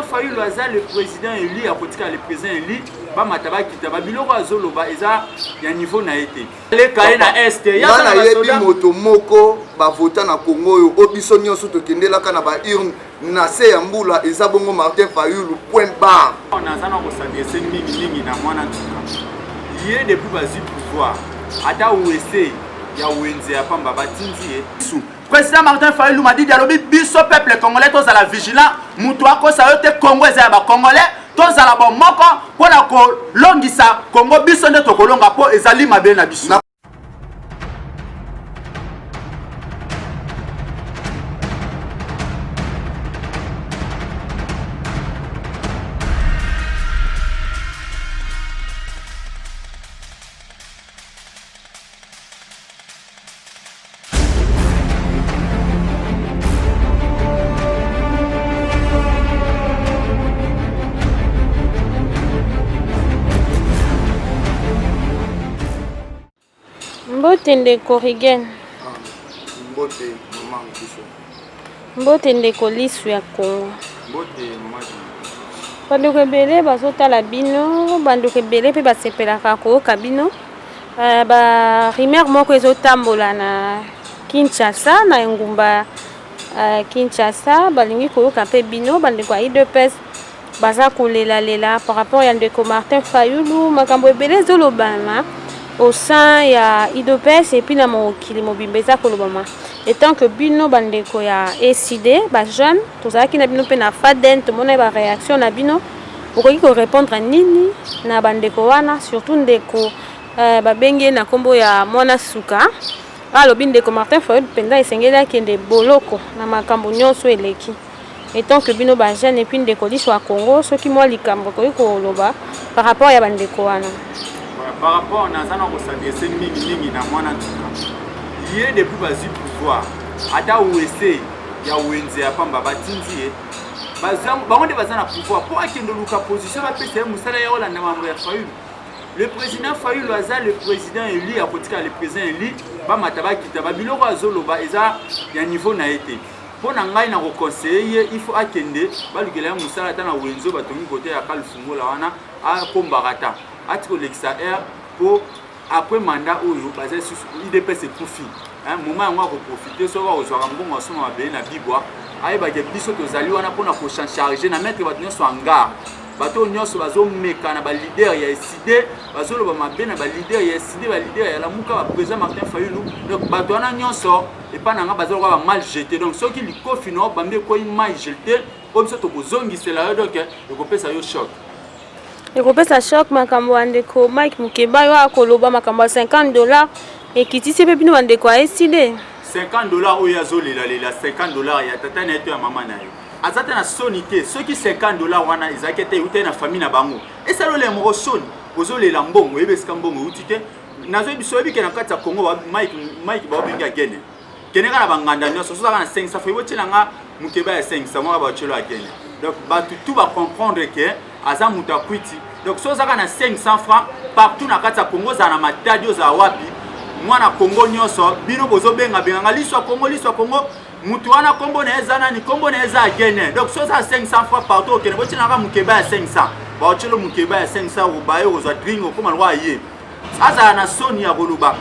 Fayu Loaza, le président élu, à côté le président élu, ba mataba kitaba biloko azoloba eza ya niveau na été. Les kaye na est, ya na yebi moto moko ba vota na Congo yo obiso nyonso to kendelaka na ba urne na se ya mbula eza bongo Martin Fayulu point barre. On a ça na ko sabiyese mingi na mwana tuka. Yé depuis bazi pouvoir. Ata ouese ya wenze ya pamba batinzi e. Président Martin Fayulu m'a dit dialogue biso peuple congolais tous à la vigilant mutu akosa yo te Congo eza ba congolais tous à la bon moko pona ko longisa Congo biso nde to kolonga po ezali mabe na biso. Mbote ndeko Rigen. Mbote mama Kiso. Mbote ndeko lisu ya Congo. Mbote mama. Bandeko ebele bazotala bino, bandeko ebele pe basepelaka koyoka bino. Ba rumeur moko ezotambola na Kinshasa na engumba Kinshasa balingi koyoka pe bino bandeko ya UDPS baza kolela par rapport ya ndeko Martin Fayulu makambo ebele ezolobana au sein ya UDPS et puis na mokili mobimba eza kolobama étant que bino bandeko ya ECD ba jeune tozalaki na bino pe na faden tomona ba réaction na bino okoki ko répondre nini na bandeko wana surtout ndeko babenge na kombo ya mwana suka alobi ndeko Martin Fayulu penza esengeli akende boloko na makambo nyonso eleki étant que bino ba jeune et puis ndeko liso ya Congo soki mwa likambo koki koloba par rapport ya bandeko wana. Par rapport à ça, on a sabiyese mingi na mwana tuka. Yé depuis bazi pouvoir. Ata ouese ya wenze ya pamba batinzi e. Bango baza na pouvoir pour akende luka position ba pese musala ya Hollande na mambo ya Fayulu. Le président Fayulu Loaza, le président élu à côté le président élu, ba mataba kitaba biloko azoloba eza ya niveau na été. Pour ngai na conseiller, il faut akende ba lukela musala ta na wenzo batongi côté ya Kalfungola wana a kombarata. Atiko l'exaer pour après mandat oyo basé sur IDPS profit hein moment on va profiter so va ozwa mbongo so ma be na bibwa ayi ba ke biso to zali wana pona ko charger na mettre bato nyonso anga bato nyonso bazo meka na ba leader ya SID bazolo ba mabe na ba leader ya SID ba leader ya la muka ba président Martin Fayulu donc bato wana nyonso et pas nanga bazolo ba mal jeté donc ceux qui li kofino bambe ko mal jeté comme ça to bozongi c'est là donc ko pesa yo choc. Et ça choc makambo andeko Mike Mukeba yo akoloba makambo $50 et kitisi pe bino bandeko a eside $50 oyo azolela $50 ya tata na eto ya mama na yo azata na sonité ceux qui $50 wana ezakete ute na famille na bango esalo le moko soni ozolela mbongo ebesika mbongo utite nazo biso ebike na kati ya Congo Mike ba obinga gene kene kana banganda nyonso so kana 500 fo yotela nga Mukeba ya 500 mwa ba chelo agene donc ba tout va comprendre que aza mutakwiti donc so zaka na 500 francs partout na kati ya Congo za na matadi za wapi mwana Congo nyonso bino bozo benga liso Congo mutu wana kombo na eza nani kombo na eza agene donc so za 500 francs partout okene botina nga Mukeba ya 500 ba ochelo Mukeba ya 500 ubaye ozwa dringo koma lwa ye aza na soni ya koluba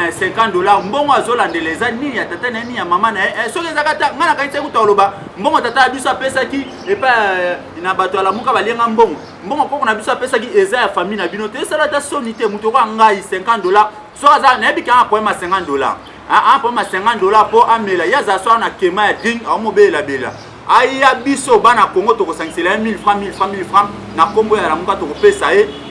$50 mbongo azolandeleza nini ya tata nani ya mama na soki ezaka ta ngana kaitse kutoloba mbongo tata biso apesa ki epa ina bato ala muka balenga mbongo koko na biso apesa ki eza ya famille na bino te sala ta soni te muto kwa ngai $50 so aza na ebika nga poema $50 poema $50 po amela yaza so na kema ya ding amobela bela aya biso bana Congo to kosangisela 1000 francs na kombo ya la muka to kopesa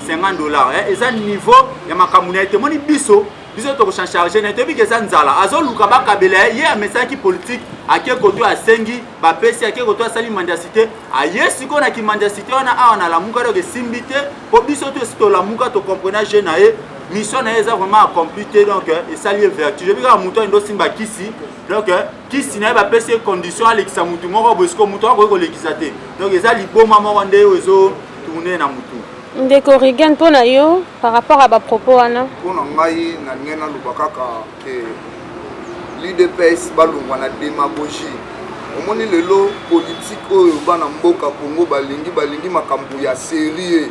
$50 eza niveau ya makamuna ete moni biso to charger na ete bike za nzala azoluka bakabela ye amesaki politique ake koto asengi ba pesi ake koto asali mendicité ayesi ko na ki mendicité wana awana la muka donc simbite po biso to la muka to comprendre jeune na ye mission na eza vraiment accomplie donc esali vertu je bika muto ndo simba kisi donc kisi na ba pesi condition alekisa mutu moko bosiko mutu ako lekisa te donc eza liboma moko nde ezo tourner na mutu ndeko Rigen pona yo par rapport à ba propos wana pona ngai na ngena lubakaka ke l'UDPS balungwa na démagogie omoni lelo politique oyo bana mboka Congo balingi makambo ya sérieux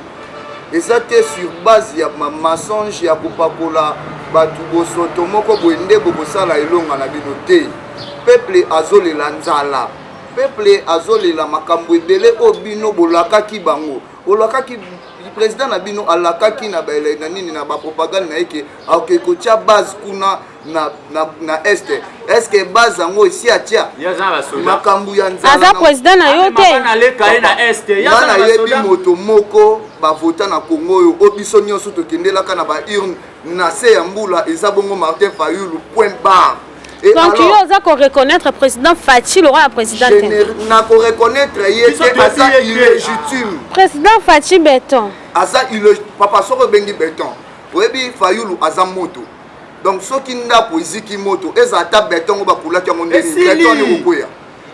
eza te sur base ya mensonge ya kopakola batu bosoto moko boende bokosala elonga na bino te. Peuple azolela nzala, peuple azolela makambo ebele oyo bino bolakaki bango, olakaki président na bino alakaki na baele na nini na ba propagande na yeke akokotia base kuna na este. Est-ce que base yango isi atia makambo ya nzala aza président na yo te na este yana yebi moto moko bavota na Congo oyo obiso nyonso tokendelaka na ba urne na se ya mbula eza bongo Martin Fayulu point barre. Donc tu as reconnaître président Fachi le roi président. Je n'a pas reconnaître asa illégitime. Président Fachi béton. Asa papa soko bengi béton. Webi Fayulu asa moto. Donc ce qui n'a pas ziki moto ezata béton ba kula kya mondeni béton ni kokoya.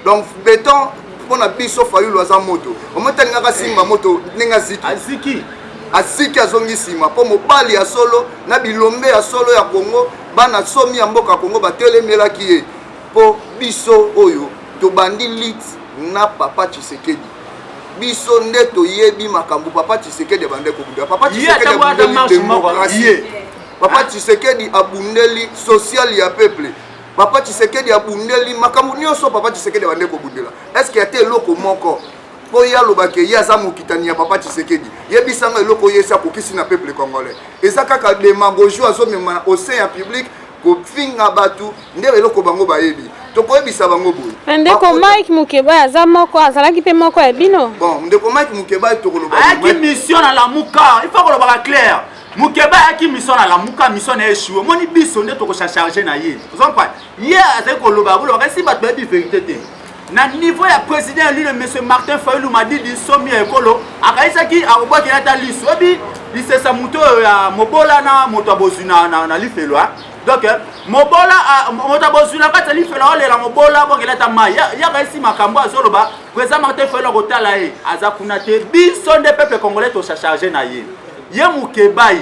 Donc béton pona biso Fayulu asa moto. Omotenga ka simba moto ninga ziki. Aziki. Asiki azongi sima po mobali ya solo na bilombe ya solo ya Congo bana somi ya mboka Congo batelemelaki ye po biso oyo tobandi lit na papa Tshisekedi biso nde toyebi makambo papa Tshisekedi bande kobuda papa Tshisekedi abundeli démocratie papa Tshisekedi abundeli social ya peuple papa Tshisekedi abundeli makambo nyonso papa Tshisekedi bande kobundela est-ce qu'il y a te loko moko po ya lobake ya za mokitani ya papa Tshisekedi yebisanga eloko yesa kokisi na peuple congolais eza kaka démagogie azomema au sein ya public kofinga batu nde eloko bango bayebi tokoyebisa bango boye ndeko Mike Mukeba aza moko azalaki pe moko ya bino bon ndeko Mike Mukeba tokoloba ayaki mission na Lamuka il faut koloba clair Mukeba ayaki mission na Lamuka mission na échoué moni biso nde toko charger na ye vous comprenez ye azali koloba koloba si batu bayebi vérité te na niveau ya président lui le monsieur Martin Fayulu m'a dit somi ekolo akaisaki akobaki na liso obi lisesa muto ya mobola na moto abozuna na lifelo donc mobola moto abozuna kata lifelo olela mobola bokela ta mai ya kaisi makambo azoloba président Martin Fayulu kotala ye aza kuna te biso nde peuple congolais to charger na ye Mukebai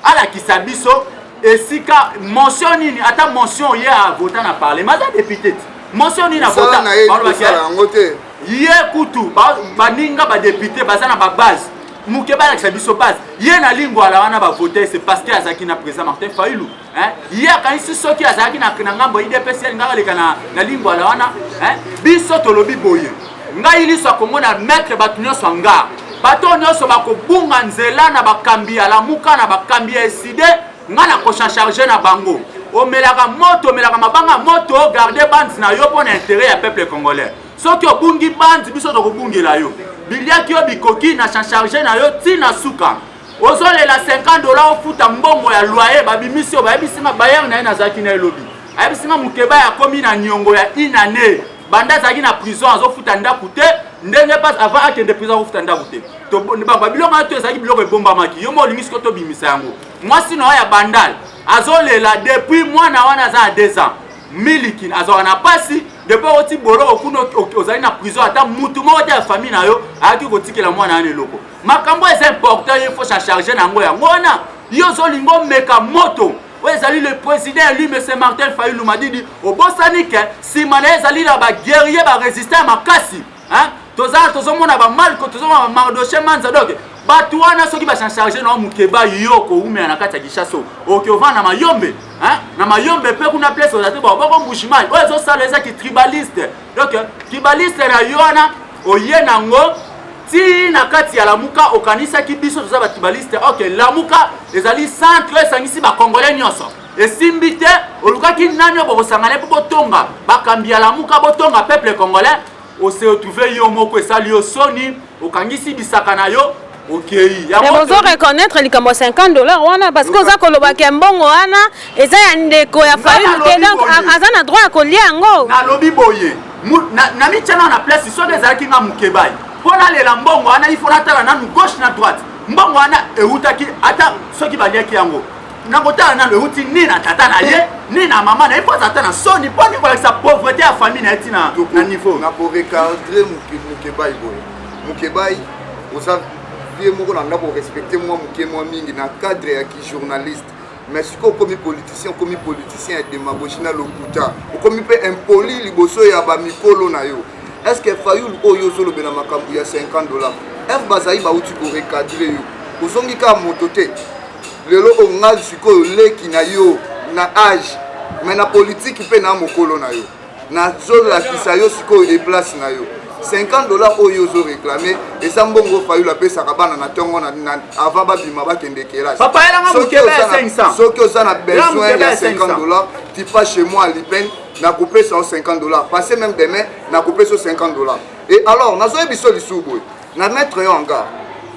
ala kisabiso esika mention nini ata mention ye a voter na parlement za député mention ni na vota ye kutu baninga ba député baza na ba base Mukeba la biso base ye na lingwa la wana ba voter c'est parce que azaki na président Martin Fayulu ye kanisi soki azaki na ngambo IDPC ngaka leka na lingwa la wana biso tolobi boye ngai liso Kongo na mettre batu nyonso nga bato nyonso bakobunga nzela na bakambi ya Lamuka na bakambi ya SID ngana ko charger na bango omelaka moto omelaka mabanga moto garder bands na yo pona intérêt ya peuple congolais soki obungi bands biso tokobungela yo biliaki yo bikoki na charger na yo tina suka ozolela $50 ofuta mbongo ya loyer babimisi bayebisinga bayar na ye nazalaki na elobi ayebisinga Mukeba ya komi na nyongo ya inane banda zaki na prison azofuta ndaku te ndenge pas avant akende prison azofuta ndaku te to biloko to ezaki biloko ebombamaki yo mo olingi siko tobimisa yango mwasi na ya bandal azolela depuis mwana wana za 2 ans miliki azona pasi depuis oti bolo okuno ozali na prison ata mutu moko te ya famille na yo ayaki kotikela mwana ane loko makambo est important il faut charger nango yango wana yo zolingo meka moto ezali le président lui monsieur Martin Fayulu m'a dit obosani ke simana ezali na ba guerrier ba résister makasi tozomona ba mal ko tozomona Mardoche Manza donc batu wana soki ba charger na Mukeba yoko umela na kati ya Kishaso okiovana na mayombe na mayombe pe kuna place ozate boko mbushimai ozo sala ezaki tribaliste donc tribaliste na yona oye nango ti na kati ya Lamuka okanisa ki biso toza ba tribaliste OK Lamuka ezali centre esangisi ba congolais nyonso esimbite olukaki nani obosangana po botonga bakambi ya Lamuka botonga peuple congolais o se retrouver yo moko esali yo soni okangisi bisaka na yo OK ya mo zo reconnaître likambo $50 wana parce que oza koloba ke mbongo wana eza ya ndeko ya Fayulu te donc aza na droit kolia yango na lobi boye na michana na place so ezalaki nga Mukebai pona lela mbongo wana il faut natala nanu gauche na droite mbongo wana eutaki ata soki baliaki yango nakotala nanu euti ni na tata na ye ni na mama na ye mpo tata na soni mpo ni kolakisa pauvreté ya famille na ye ti na niveau na korecadre Mukebai boye Mukebai oza vie moko na ndako respecter moi muke moi mingi na cadre ya ki journaliste mais si on commis politicien et démagogie na lokuta on commis peu impoli liboso ya ba mikolo na yo. Est-ce que Fayoul oyo solo bena makambu ya $50 F bazayi ba uti ko recadrer yo ozongi ka motote lelo onga sikoyo leki na yo na âge mais na politique pe na mokolo na yo na zola kisayo sikoyo de place na yo $50 oyo zo réclamer et ça mbongo Fayoul apesa kabana na tongo na avant ba bima ba kende kelasi papa ela nga mukeba ya 500 soki osana besoin ya $50 tu pas chez moi à Lipen na couper ça $50 passez même demain na couper ça $50 et alors na zo biso lisubo na mettre yo en garde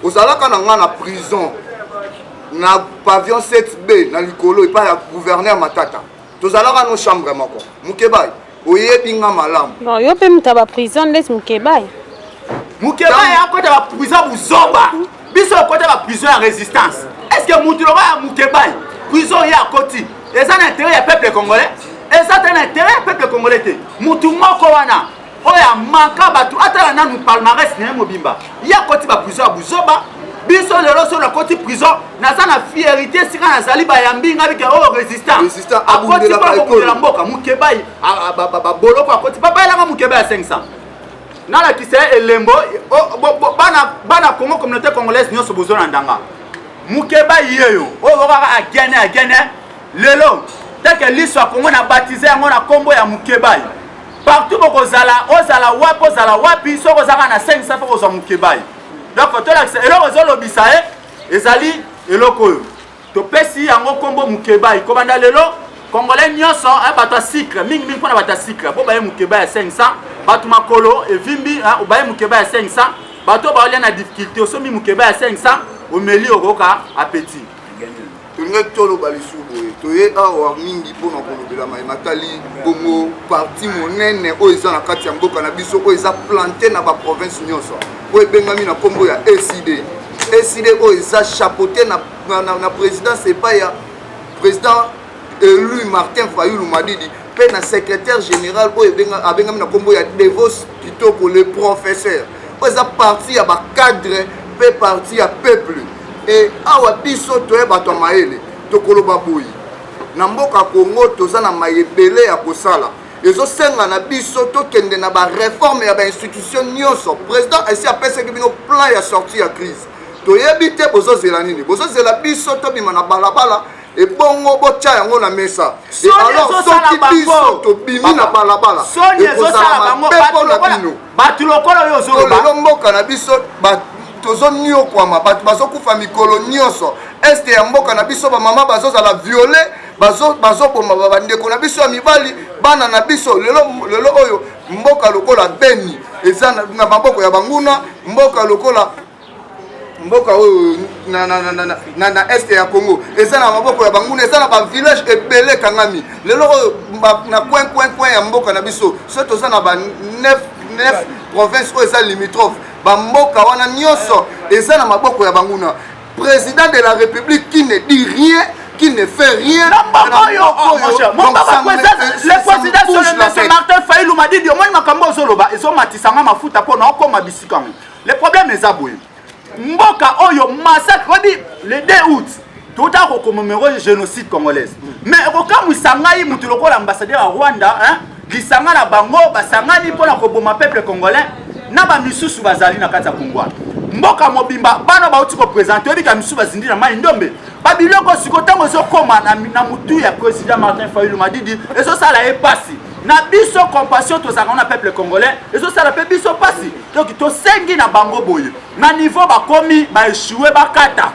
ozalaka na nga na prison na pavillon 7B na likolo et pas ya gouverneur Matata tozalaka no chambre moko mukeba oyebi nga malamu bon yo pe mutaba prison laisse mukeba ya kota ba prison buzoba biso kota ba prison ya résistance est-ce que mutuloka ya mukeba prison ya koti eza na intérêt ya peuple congolais eza na intérêt ya peuple congolais te mutu moko wana oya maka batu atala nanu palmarès ne mobimba ya koti ba prison ya buzoba biso lelo so na koti prison naza na fierté sika nazali bayambi nga bike o résistant akoti pa kokundela mboka mukebai boloko akoti papa elanga mukebai ya 500 nala kise elembo bana Congo communauté congolaise nyonso bozona ndanga mukebai yeyo oyo kaka agene lelo teke liso Congo na baptisé yango na kombo ya mukebai partout bokozala ozala wapi soko zaka na 500 fo kozwa mukebai. Donc to la eloko ezolobisa ezali eloko oyo topesi yango kombo mukebai kobanda lelo congolais nyonso bato ya sikre mingi mpona bato ya sikre po baye mukebai ya 500 bato makolo evimbi baye mukebai ya 500 bato baolia na difficulté osomi mukebai ya 500 omeli okoka appétit tolinga toloba lisubu toye awa mingi mpona kolobela matali bongo parti monene oyo eza na kati ya mboka na biso oyo eza planté na baprovince nyonso oyo ebengami na kombo ya ECD oyo eza chapeauté na présidence epai ya président élu Martin Fayoul Madidi mpe na secrétaire général oyo abengami na kombo ya Devos Kitoko le professeur oyo eza parti ya bacadre mpe parti ya peuple. Et awa biso toye bato maele tokoloba boyi na mboka Congo toza na mayebele ya kosala ezosenga na biso tokende na ba réforme ya ba institution nyonso président esi apesaki bino plan ya sortie ya crise toyebi te bozozela nini bozozela biso tobima na balabala ebongo botia yango na mesa et alors soki biso tobimi na balabala ekozala mapepo na bino bato lokolo oyo ozoloba lelo mboka na biso tozo niokwama bato bazokufa mikolo nyonso este ya mboka na biso bamama bazozala viole bazoboma babandeko na biso ya mibali bana na biso lelo oyo mboka lokola Beni eza na maboko ya banguna mboka lokola mboka oyo na este ya Congo eza na maboko ya banguna eza na ba village ebele kangami lelo oyo na coin ya mboka na biso so toza na ba 9 provinces oyo eza limitrophe bamboka wana nyonso eza na maboko ya banguna président de la République qui ne dit rien qui ne fait rien le président c'est Martin Fayoul Madidi omoni makambo ozoloba ezomatisanga mafuta mpo na okoma bisika le problème eza boye mboka oyo massacre odi le 2 août tota ko commémorer génocide congolaise mais okamwisa ngai mutu lokola ambassadeur ya Rwanda lisanga na bango basangani mpona koboma peuple congolais na ba misusu bazali na kati ya Congo mboka mobimba bana bauti ko présenter bika misusu bazindi na mai ndombe babiloko siko tango ezokoma na mutu ya président Martin Fayoul Madidi ezosala epasi na biso compassion tozaka na peuple congolais ezosala pe biso pasi donc tosengi na bango boye na niveau bakomi baéchoué bakata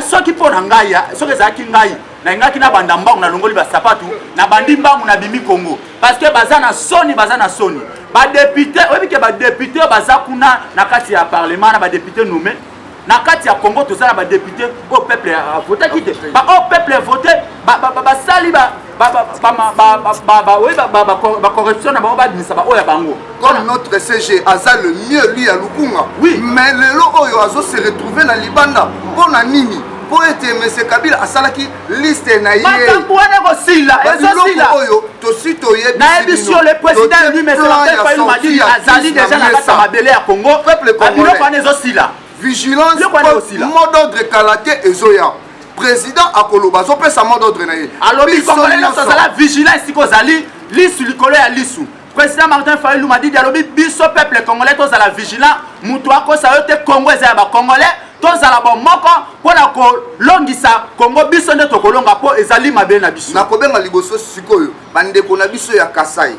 soki mpona ngai soki ezalaki ngai na ngaki na banda mbangu na longoli basapatu na bandi mbangu na bimi Congo parce que baza na soni ba député oyebi ke ba député baza kuna na kati ya parlement na ba député nommé na kati ya Congo tozala ba député au peuple a voté qui ba au peuple voté ba sali ba corruption na ba admisa ba oya bango comme notre CG aza le mieux lui à Lukunga oui mais lelo oyo azo se retrouver na libanda pona nini po ete M. Kabila asalaki liste na ye makambo wana kosila ezosila oyo tosi toyebi na ebisio le président lui M. Fayoul Madidi azali déjà na kati ya mabele ya Congo peuple congolais ezosila vigilance mot d'ordre kalaté ezoya président akoloba azopesa mot d'ordre na ye alobi congolais nyonso azala vigilant esika ozali lisu likolo ya lisu. Président Martin Fayulu m'a dit alobi biso peuple congolais tozala vigilant mutu akosa yo te Congo eza ya bakongolais tozala bomoko mpona kolongisa Congo biso nde tokolonga mpo ezali mabe na biso. Nakobenga liboso sikoyo bandeko na biso ya Kasai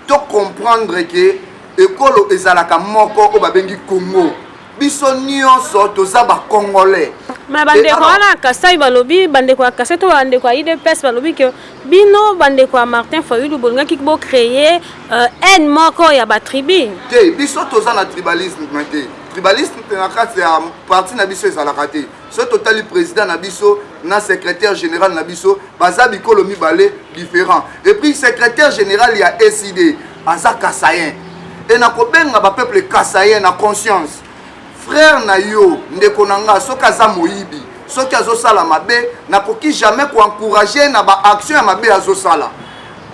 to comprendre que ekolo ezalaka moko o babengi Congo biso nyonso toza bakongolais. Ma bandeko wana Kasai balobi bandeko ya Kasai to bandeko ya IDPS balobi ke bino bandeko ya Martin Fayulu bolingaki bo créer un moko ya ba tribu te biso toza na tribalisme te tribalisme na kati ya parti na biso ezalaka te so totali président na biso na secrétaire général na biso baza bikolo mibale différent et puis secrétaire général ya SID aza Kasayen et nakobenga ba peuple Kasayen na conscience frère na yo ndeko nanga soki aza moyibi soki azosala mabe nakoki jamais koencourager na ba action ya mabe azosala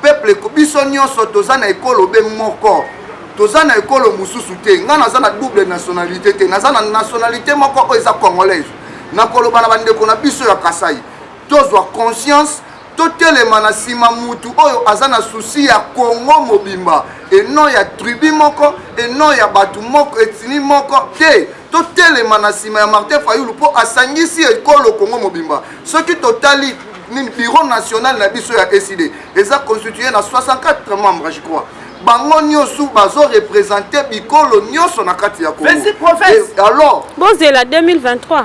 peuple biso nyonso toza na ekolo be moko toza na ekolo mususu te nga naza na double nationalité te naza na nationalité moko oyo eza congolaise nakoloba na bandeko na biso ya Kasai tozwa conscience totelema na nsima mutu oyo aza na susi ya Congo mobimba eno ya tribu moko eno ya batu moko etini moko te totelema na nsima ya Martin Fayulu mpo asangisi ekolo Congo mobimba soki totali bureau national na biso ya SID eza constitué na 64 membres je crois bango nyonso bazo représenter bikolo nyonso na kati ya Congo. Alors bozela 2023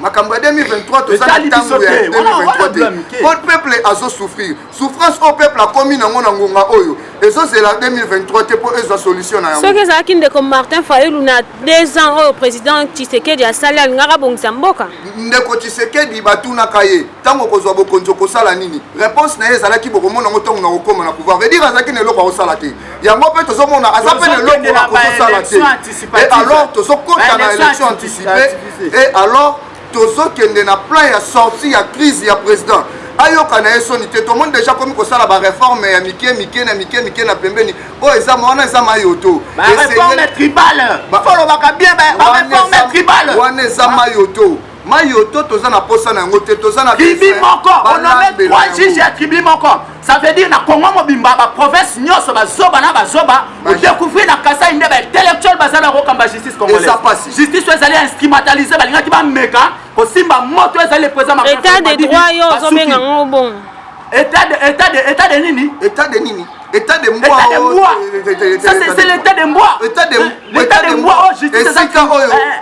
makambo ya 2023 toza na ntango ya 2023 bon peuple azo souffrir souffrance au peuple akomi nango na ngonga oyo ezozela 2023 te mpo ezwa solution na yango soki ezalaki ndeko Martin Fayulu na 2 ans oyo président Tshisekedi asali alingaka bongisa mboka ndeko Tshisekedi batunaka ye ntango kozwa bokonzi okosala nini réponse na ye ezalaki bokomona ngo ntango na kokoma na pouvoir veut dire azalaki na eloko akosala te yango mpe tozomona aza mpe na eloko akosala te et alors tozokota na élection anticipée et alors tozokende na plan ya sortie ya crise ya président ayoka na esoni te tomoni déjà komi kosala ba réforme ya mike na pembeni oyo eza wana eza mayoto ba réforme tribale folo baka bien ba réforme tribale wana eza mayoto toza na posa na yango te toza na tribu moko on nomme 3 juges ya tribu moko ça veut dire na Congo mobimba ba province nyonso bazoba na bazoba o découvrir na Kasai nde ba intellectuel bazala kokamba justice congolaise justice ezali instrumentaliser balingaki ba meka kosimba moto ezali président Martin état de droit yo ozobenga ngo bon état de nini état de mboa ça c'est l'état de mboa l'état de mboa oh justice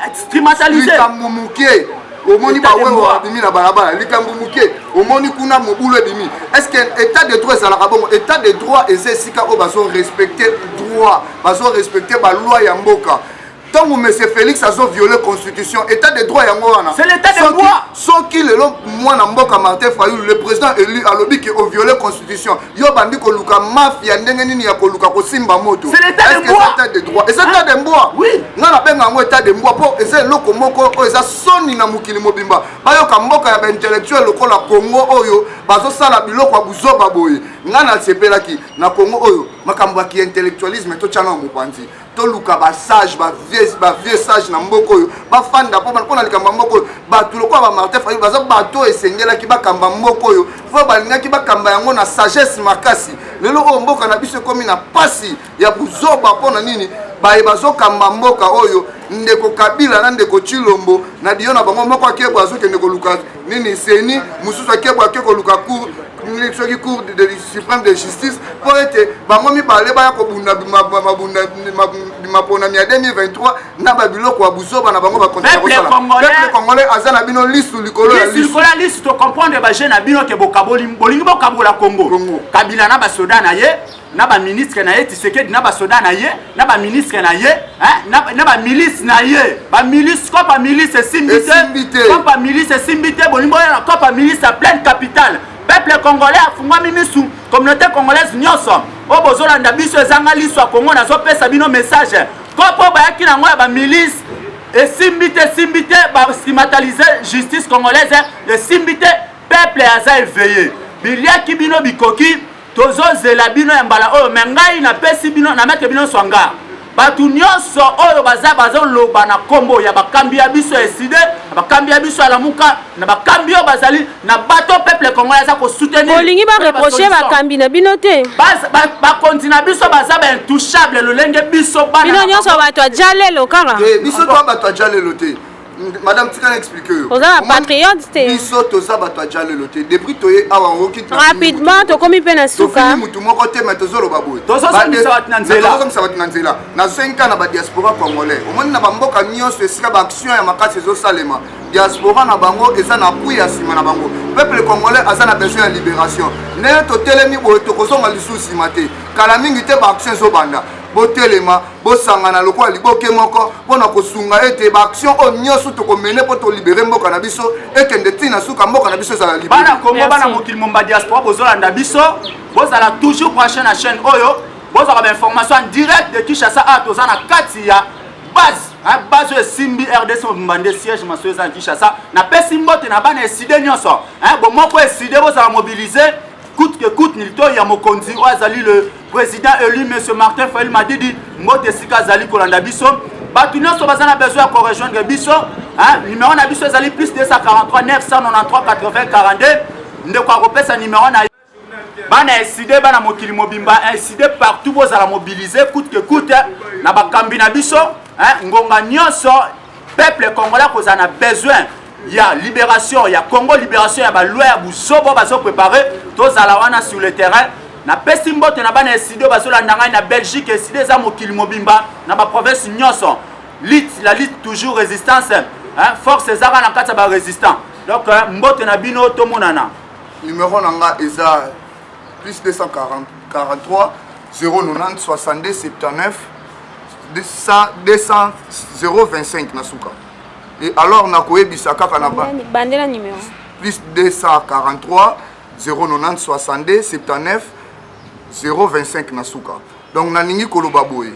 instrumentaliser likamumuke omoni bawewo abimi na balabala likambo muke omoni kuna mobulu ebimi est-ce que état de droit ezalaka bongo état de droit eza esika oyo bazo respecter droit bazo respecter baloi ya mboka ntango monsieur Félix azo violer constitution état de droit yango wana c'est l'état de droit soki lelo mwana mboka Martin Fayulu le président élu alobi ke o violer constitution yo bandi koluka mafia ndenge nini ya koluka kosimba moto c'est l'état de droit état de droit et c'est état de mboa oui nga na benga ngo état de mboa po eza eloko moko oyo eza soni na mokili mobimba bayoka mboka ya baintellectuel lokola Congo oyo bazosala biloko ya buzoba boye nga na sepelaki na Congo oyo makambo ya ki-intellectualisme totyana na mopanzi toluka basage bavie sage na mboka oyo bafanda mpo na likambo ya mboka oyo bato lokola ba Martin Fayulu baza bato esengelaki bakamba mboka oyo mpo balingaki bakamba yango na sagesse makasi lelo oyo mboka na biso ekomi na pasi ya buzoba mpo na nini baye bazokamba mboka oyo ndeko Kabila na ndeko Chilombo na biyo na bango moko akebo azokende koluka nini seni mosusu akebo koluka cour soki cour de suprême de justice po ete bango mibale baya kobunda maponami ya 2023 na babiloko ya buzoba na bango bakontinue kosala peuple congolais aza na bino lisu likolo ya lisu to comprendre ba jeune na bino ke bolingi bokabola Congo Kabila na basoda na ye na ba ministre na ye Tshisekedi na basoda na ye na ba ministre na ye na ba milice na ye ba milice ko ba milice simbité ko ba milice simbité bolimbo na ko ba milice à pleine capitale peuple congolais afungwami misu communauté congolaise nyonso o bozolanda biso ezanga liso ya Congo nazopesa bino message kopo bayaki nango ya ba milice esimbité bastigmataliser justice congolaise esimbité peuple aza éveillé biliaki bino bikoki tozozela bino ya mbala oyo me ngai napesi bino na mettre bino swanga batu nyonso oyo baza loba na kombo ya bakambi ya biso eside na bakambi ya biso alamuka na bakambi oyo bazali na bato peuple congolais za ko soutenir bolingi ba reprocher bakambi na bino te ba kontina biso baza ba intouchable lolenge biso bana bino nyonso bato ajalelo kaka biso to bato ajalelo te. Madame, tu peux expliquer. Vous êtes un patriote, c'est. Biso to za bato ajale loté. Depuis toye awa okit. Rapidement, to komi pe na suka. To fini mutu moko te mais to zolo baboy. To zo sa nanzela. To zo sa nanzela. Na 5 ans na ba diaspora congolais. Au moins na ba mboka nyonso esika ba action ya makasi zo salema. Diaspora na bango eza na appui ya sima na bango. Peuple congolais a na besoin de libération. Ne to telemi boy to kozonga lisusi mate. Kala mingi te ba action zo banda. Botelema bosangana lokola liboke moko pona kosunga ete ba action o nyoso to ko mener pour to libérer mboka na biso ekende tina suka mboka na biso za la libérer bana Congo bana mokili momba diaspora bozolanda biso bozala toujours prochaine na chaîne oyo bozala ba information en direct de Kinshasa a tozana kati ya base esimbi RDC mbande siège maso za Kinshasa na pesi mbote na bana eside nyonso bon moko eside bozala mobiliser coûte que coûte nilto ya mokonzi azali le président élu monsieur Martin Fayulu Madidi mbote sika zali kolanda biso batu nyonso bazana besoin ko rejoindre biso numéro na biso ezali plus 243 993 80 42 ndeko akopesa numéro na bana eside bana mokili mobimba eside partout bozala mobiliser coûte que coûte na bakambi na biso ngonga nyonso peuple congolais kozana besoin ya libération ya Congo libération ya ba loi ya busobo bazo préparer tozala wana sur le terrain na pesi mbote na bana eside bazolanda ngai na Belgique eside za mokili mobimba na ba province nyonso la lutte toujours résistance force ezaka na kati ba résistant donc mbote na bino to monana numéro nanga eza plus 243 090 62 79 200 025 na suka. Et alors na koyebisa kaka na bandela numéro plus 243 090 62 79 025 na suka. Donc na ningi koloba boye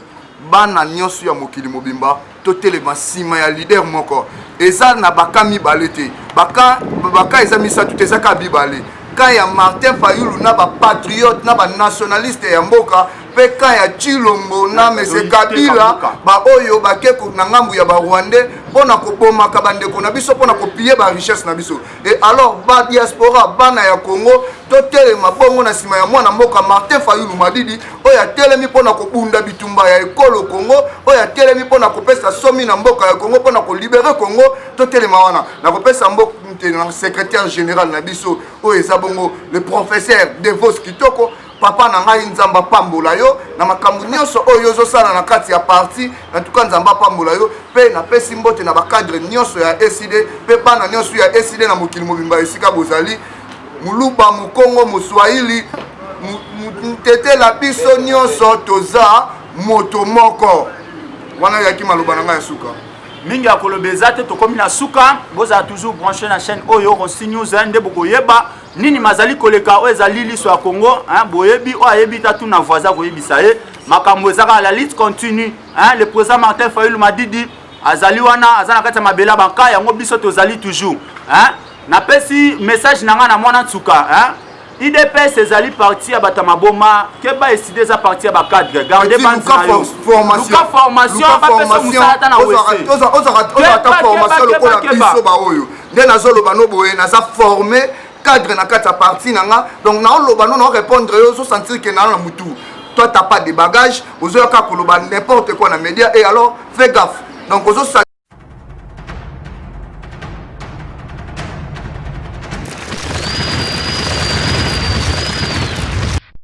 bana nyonso ya mokili mobimba totelema sima ya leader moko eza na bakami balete baka eza misatu tezaka bibale ka ya Martin Fayulu na ba patriote na ba nationaliste ya mboka pe ka ya Chilombo na Mese Kabila ba oyo bakeko na ngambu ya ba Rwandais pona ko bomaka bandeko na biso pona ko piller ba richesse na biso. Et alors ba diaspora bana ya Congo totelema bongo na sima ya mwana mboka Martin Fayulu Madidi oya telemi pona ko bunda bitumba ya ekolo Congo oya telemi pona ko pesa somi na mboka ya Congo pona ko libérer Congo totelema wana na ko pesa mboka na secrétaire général na biso oyo ezabongo le professeur Devos Kitoko papa na ngai nzamba pambola yo na makambu nyonso oyo zosala na kati ya parti en tout cas nzamba pambola yo pe na pesi mbote na ba cadre nyonso ya SID pe bana nyonso ya SID na mokili mobimba esika bozali muluba mukongo muswahili mutete la biso nyonso toza moto moko wana yaki maloba na ngai suka mingi akolobeza te tokomi na suka boza toujours branché na chaîne oyo Rosti News nde bokoyeba nini mazali koleka oyo ezali liso ya Congo boyebi oyo ayebi tatu na voisin koyebisa ye makambo ezaka la lutte continue le président Martin Fayulu Madidi azali wana aza na kati ya mabela banka yango biso tozali toujours na pesi message nanga na mwana tsuka IDPS ezali parti ya bata maboma keba eside za parti ya ba cadre garder formation ba pesa musata na wese oza ta formation lokola biso ba oyo nde nazoloba no boye naza former cadre na kati ya parti nanga donc na oloba no na répondre yo so sentir que na mutu toi t'as pas de bagages ozoyoka koloba n'importe quoi na média et alors fais gaffe donc ozo